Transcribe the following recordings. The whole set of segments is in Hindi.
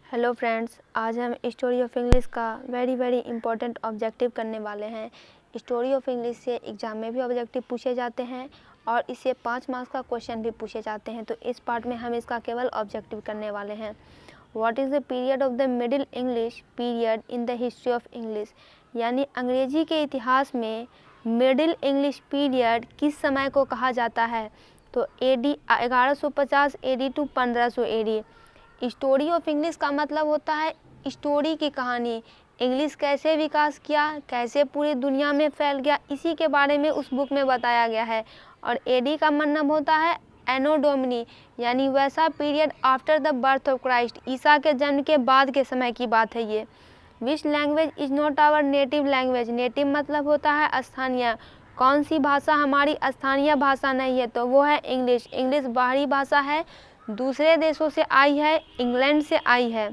हेलो फ्रेंड्स, आज हम स्टोरी ऑफ इंग्लिश का वेरी इंपॉर्टेंट ऑब्जेक्टिव करने वाले हैं। स्टोरी ऑफ इंग्लिश से एग्ज़ाम में भी ऑब्जेक्टिव पूछे जाते हैं और इससे 5 मार्क्स का क्वेश्चन भी पूछे जाते हैं। तो इस पार्ट में हम इसका केवल ऑब्जेक्टिव करने वाले हैं। What is the period of the middle English period in the history of English, यानी अंग्रेजी के इतिहास में मिडिल इंग्लिश पीरियड किस समय को कहा जाता है। तो AD 1150 AD to 1500 AD। Story of English का मतलब होता है स्टोरी की कहानी। इंग्लिश कैसे विकास किया, कैसे पूरी दुनिया में फैल गया, इसी के बारे में उस बुक में बताया गया है। और एडी का मतलब होता है एनो डोमिनी, यानी वैसा period after the birth of Christ, ईसा के जन्म के बाद के समय की बात है ये। Which language is not our native language, native मतलब होता है स्थानीय। कौन सी भाषा हमारी स्थानीय भाषा नहीं है, तो वो है इंग्लिश। इंग्लिश बाहरी भाषा है, दूसरे देशों से आई है, इंग्लैंड से आई है।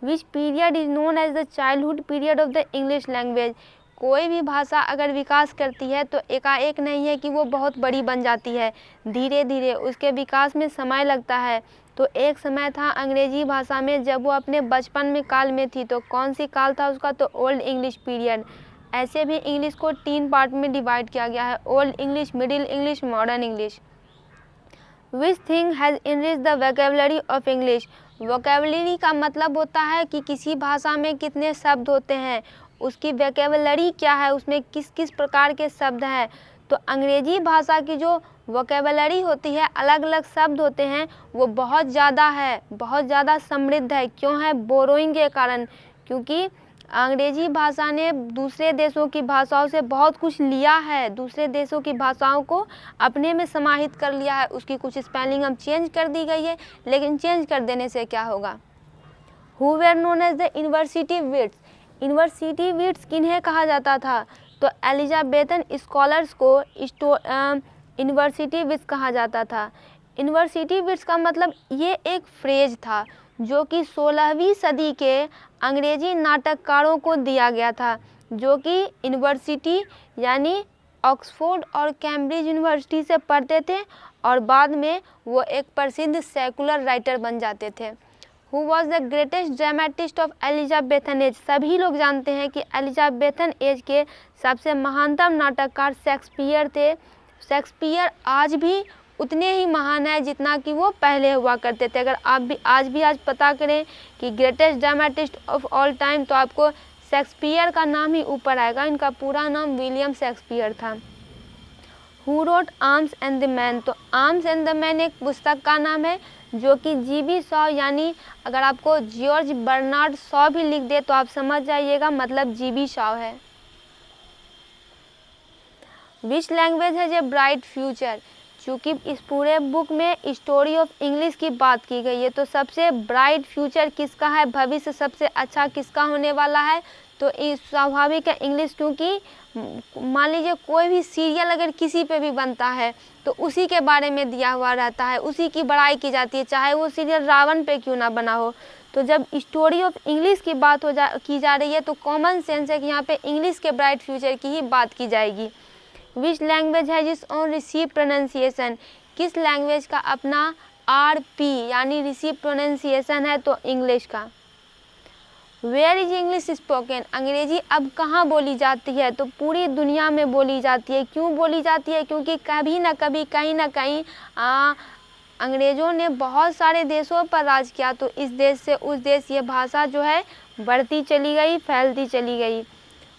Which period is known as the childhood period of the English language, कोई भी भाषा अगर विकास करती है तो एकाएक नहीं है कि वो बहुत बड़ी बन जाती है, धीरे धीरे उसके विकास में समय लगता है। तो एक समय था अंग्रेजी भाषा में जब वो अपने बचपन में काल में थी, तो कौन सी काल था उसका, तो ओल्ड इंग्लिश पीरियड। ऐसे भी इंग्लिश को 3 पार्ट में डिवाइड किया गया है, old English, middle English, modern English. Which thing has enrich the vocabulary of English, vocabulary का मतलब होता है कि किसी भाषा में कितने शब्द होते हैं, उसकी वोकेबलरी क्या है, उसमें किस किस प्रकार के शब्द हैं। तो अंग्रेजी भाषा की जो वोकेबलरी होती है, अलग अलग शब्द होते हैं, वो बहुत ज़्यादा है, बहुत ज़्यादा समृद्ध है। क्यों है? बोरोइंग के कारण, क्योंकि अंग्रेजी भाषा ने दूसरे देशों की भाषाओं से बहुत कुछ लिया है, दूसरे देशों की भाषाओं को अपने में समाहित कर लिया है। उसकी कुछ स्पेलिंग अब चेंज कर दी गई है, लेकिन चेंज कर देने से क्या होगा। Who were known as the university wits, university wits किन्हें कहा जाता था, तो एलिजाबेथन स्कॉलर्स को यूनिवर्सिटी विट्स कहा जाता था। यूनिवर्सिटी विट्स का मतलब ये एक फ्रेज था जो कि 16वीं सदी के अंग्रेजी नाटककारों को दिया गया था, जो कि यूनिवर्सिटी यानी ऑक्सफोर्ड और कैम्ब्रिज यूनिवर्सिटी से पढ़ते थे और बाद में वो एक प्रसिद्ध सेकुलर राइटर बन जाते थे। Who was the greatest dramatist of Elizabethan age, सभी लोग जानते हैं कि एलिजाबेथन एज के सबसे महानतम नाटककार शेक्सपियर थे। शेक्सपियर आज भी उतने ही महान है जितना कि वो पहले हुआ करते थे। अगर आप भी आज पता करें कि greatest dramatist of all time, तो आपको शेक्सपियर का नाम ही ऊपर आएगा। इनका पूरा नाम विलियम शेक्सपियर था। Who wrote arms and the man, तो आर्म्स एंड द मैन एक पुस्तक का नाम है जो कि GB शॉ, यानी अगर आपको जॉर्ज बर्नार्ड शॉ भी लिख दे तो आप समझ जाइएगा मतलब GB शॉ है। विच लैंग्वेज है ए ब्राइट फ्यूचर, चूँकि इस पूरे बुक में स्टोरी ऑफ इंग्लिश की बात की गई है, तो सबसे ब्राइट फ्यूचर किसका है, भविष्य सबसे अच्छा किसका होने वाला है, तो स्वाभाविक है इंग्लिश। क्योंकि मान लीजिए कोई भी सीरियल अगर किसी पे भी बनता है तो उसी के बारे में दिया हुआ रहता है, उसी की बड़ाई की जाती है, चाहे वो सीरियल रावण पे क्यों ना बना हो। तो जब स्टोरी ऑफ इंग्लिश की बात की जा रही है तो कॉमन सेंस है कि यहाँ पे इंग्लिश के ब्राइट फ्यूचर की ही बात की जाएगी। विच लैंग्वेज है जिस ऑन रिसीव प्रोनाउंसिएशन, किस लैंग्वेज का अपना RP यानी रिसीव प्रोनाउंसिएशन है, तो इंग्लिश का। वेयर इज इंग्लिश स्पोकन, अंग्रेजी अब कहाँ बोली जाती है, तो पूरी दुनिया में बोली जाती है। क्यों बोली जाती है? क्योंकि कभी ना कभी कहीं ना कहीं अंग्रेज़ों ने बहुत सारे देशों पर राज किया, तो इस देश से उस देश ये भाषा जो है बढ़ती चली गई, फैलती चली गई।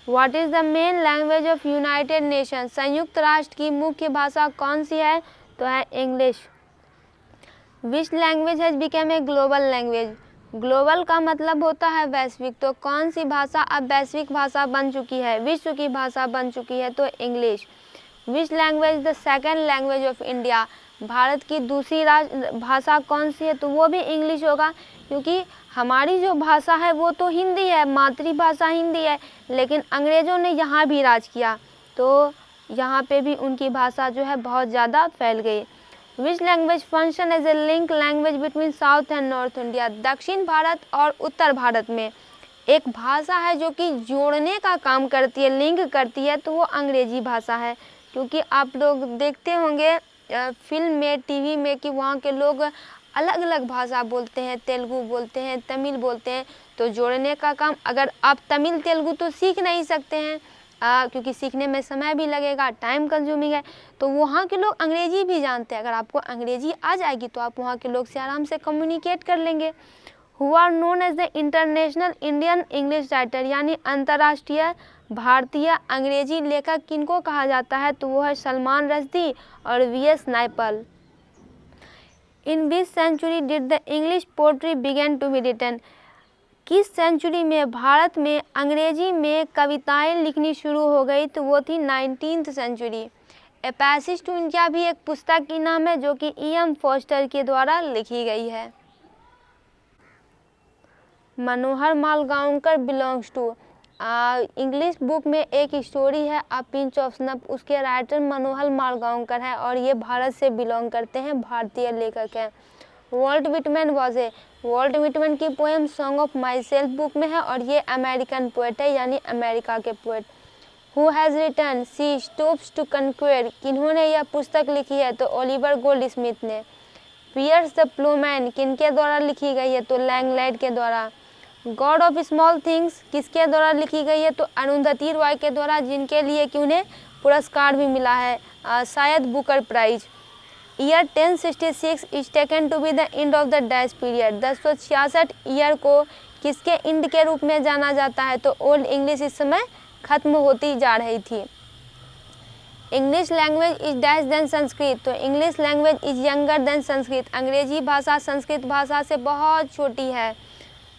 What is the main language of United nation, संयुक्त राष्ट्र की मुख्य भाषा कौन सी है, तो है English. Which language has become a global language, global का मतलब होता है वैश्विक, तो कौन सी भाषा अब वैश्विक भाषा बन चुकी है, विश्व की भाषा बन चुकी है, तो English. Which language the second language of India, Bharat की दूसरी भाषा कौन सी है, तो वो भी इंग्लिश होगा। क्योंकि हमारी जो भाषा है वो तो हिंदी है, मातृभाषा हिंदी है, लेकिन अंग्रेज़ों ने यहाँ भी राज किया, तो यहाँ पे भी उनकी भाषा जो है बहुत ज़्यादा फैल गई। Which language function as a link language between south and north India, दक्षिण भारत और उत्तर भारत में एक भाषा है जो कि जोड़ने का काम करती है, लिंक करती है, तो वो अंग्रेजी भाषा है। क्योंकि आप लोग देखते होंगे फिल्म में, TV में कि वहाँ के लोग अलग अलग भाषा बोलते हैं, तेलुगु बोलते हैं, तमिल बोलते हैं, तो जोड़ने का काम, अगर आप तमिल तेलुगु तो सीख नहीं सकते हैं क्योंकि सीखने में समय भी लगेगा, टाइम कंज्यूमिंग है, तो वहाँ के लोग अंग्रेजी भी जानते हैं। अगर आपको अंग्रेजी आ जाएगी तो आप वहाँ के लोग से आराम से कम्युनिकेट कर लेंगे। Who are known as the international Indian English writer, यानी अंतर्राष्ट्रीय भारतीय अंग्रेजी लेखक किनको कहा जाता है, तो वो है सलमान रश्दी और V S. Naipaul. In which century did the English poetry begin to be written, किस सेंचुरी में भारत में अंग्रेजी में कविताएं लिखनी शुरू हो गई, तो वो थी 19th century. A passage to India भी एक पुस्तक की नाम है जो कि E.M. फॉस्टर के द्वारा लिखी गई है। Manohar Malgonkar belongs to, English book में एक स्टोरी है अ पिंच ऑफ स्नफ, उसके राइटर मनोहर मालगांवकर है और ये भारत से बिलोंग करते हैं, भारतीय लेखक हैं। वॉल्ट विटमैन वॉल्ट विटमैन की poem song of my self book में है और ये अमेरिकन पोएट है, यानी अमेरिका के poet. Who has written she stoops to conquer, किन्होंने यह पुस्तक लिखी है, तो ओलिवर गोल्ड स्मिथ ने। पियर्स द प्लूमैन किनके द्वारा लिखी गई है, तो लैंगलैंड के द्वारा। गॉड ऑफ स्मॉल थिंग्स किसके द्वारा लिखी गई है, तो अरुंधति रॉय के द्वारा, जिनके लिए कि उन्हें पुरस्कार भी मिला है, शायद Booker prize. Year 1066 is taken to be the end of the dash period, 1066 year को किसके एंड के रूप में जाना जाता है, तो ओल्ड इंग्लिश इस समय खत्म होती जा रही थी। English language is dash than Sanskrit, तो English language is younger than Sanskrit, अंग्रेजी भाषा संस्कृत भाषा से बहुत छोटी है।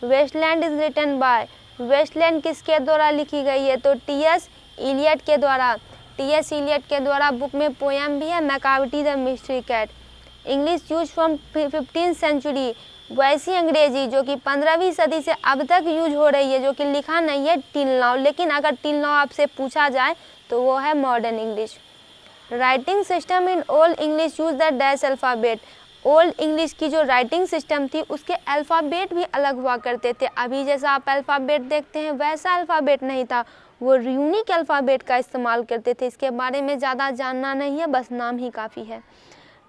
Waste Land is written by, Waste Land किसके द्वारा लिखी गई है, तो T.S. इलियट के द्वारा। T.S. इलियट के द्वारा बुक में पोएम भी है Macavity the mystery cat. English use from 15th century, वैसी अंग्रेजी जो कि 15वीं सदी से अब तक यूज हो रही है, जो कि लिखा नहीं है टिल नाउ, लेकिन अगर टिल नाउ आपसे पूछा जाए तो वो है modern English. Writing system in old English use the dash alphabet, old English की जो राइटिंग सिस्टम थी उसके अल्फ़ाबेट भी अलग हुआ करते थे। अभी जैसा आप अल्फ़ाबेट देखते हैं वैसा अल्फ़ाबेट नहीं था, वो यूनिक अल्फ़ाबेट का इस्तेमाल करते थे। इसके बारे में ज़्यादा जानना नहीं है, बस नाम ही काफ़ी है।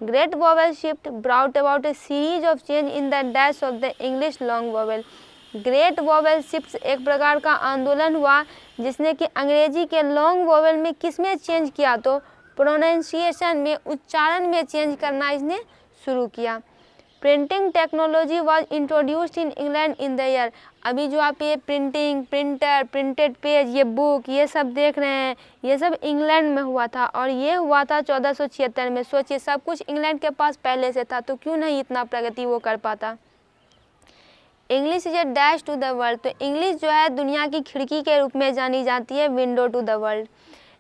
Great vowel shift brought about A series of change in the dash of the English long vowel, great vowel shift एक प्रकार का आंदोलन हुआ जिसने कि अंग्रेजी के लॉन्ग वॉवेल में किस में चेंज किया, तो प्रोनाउंसिएशन में, उच्चारण में चेंज करना इसने शुरू किया। Printing technology was introduced in England in the year, अभी जो आप ये प्रिंटिंग, प्रिंटर, प्रिंटेड पेज, ये बुक, ये सब देख रहे हैं, ये सब इंग्लैंड में हुआ था और ये हुआ था 1476 में। सोचिए सब कुछ इंग्लैंड के पास पहले से था, तो क्यों नहीं इतना प्रगति वो कर पाता। English is a dash to the world, तो इंग्लिश जो है दुनिया की खिड़की के रूप में जानी जाती है, window to the world.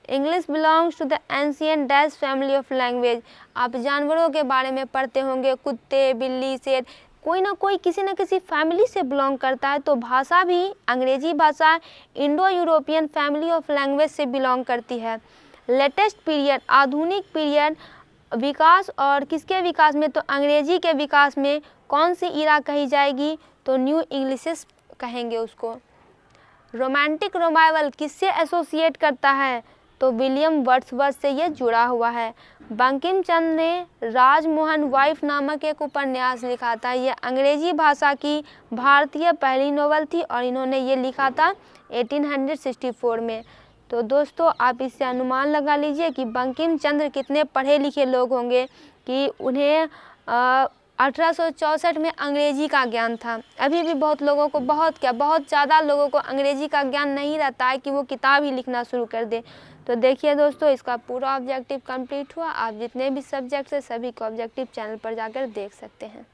English belongs to the ancient dash family of language, आप जानवरों के बारे में पढ़ते होंगे, कुत्ते, बिल्ली, शेर, कोई ना कोई किसी न किसी फैमिली से बिलोंग करता है। तो भाषा भी, अंग्रेजी भाषा Indo European family of language से बिलोंग करती है। लेटेस्ट पीरियड, आधुनिक पीरियड, विकास और किसके विकास में, तो अंग्रेजी के विकास में कौन सी इरा कही जाएगी, तो न्यू इंग्लिशेस कहेंगे उसको। रोमांटिक रिवाइवल किससे एसोसिएट करता है, तो विलियम वर्ड्सवर्थ से ये जुड़ा हुआ है। बंकिम चंद्र ने राजमोहन वाइफ नामक एक उपन्यास लिखा था, ये अंग्रेजी भाषा की भारतीय पहली नोवेल थी और इन्होंने ये लिखा था 1864 में। तो दोस्तों आप इससे अनुमान लगा लीजिए कि बंकिम चंद्र कितने पढ़े लिखे लोग होंगे कि उन्हें 1864 में अंग्रेजी का ज्ञान था। अभी भी बहुत लोगों को, बहुत ज़्यादा लोगों को अंग्रेजी का ज्ञान नहीं रहता है कि वो किताब ही लिखना शुरू कर दे। तो देखिए दोस्तों इसका पूरा ऑब्जेक्टिव कंप्लीट हुआ। आप जितने भी सब्जेक्ट्स है सभी को ऑब्जेक्टिव चैनल पर जाकर देख सकते हैं।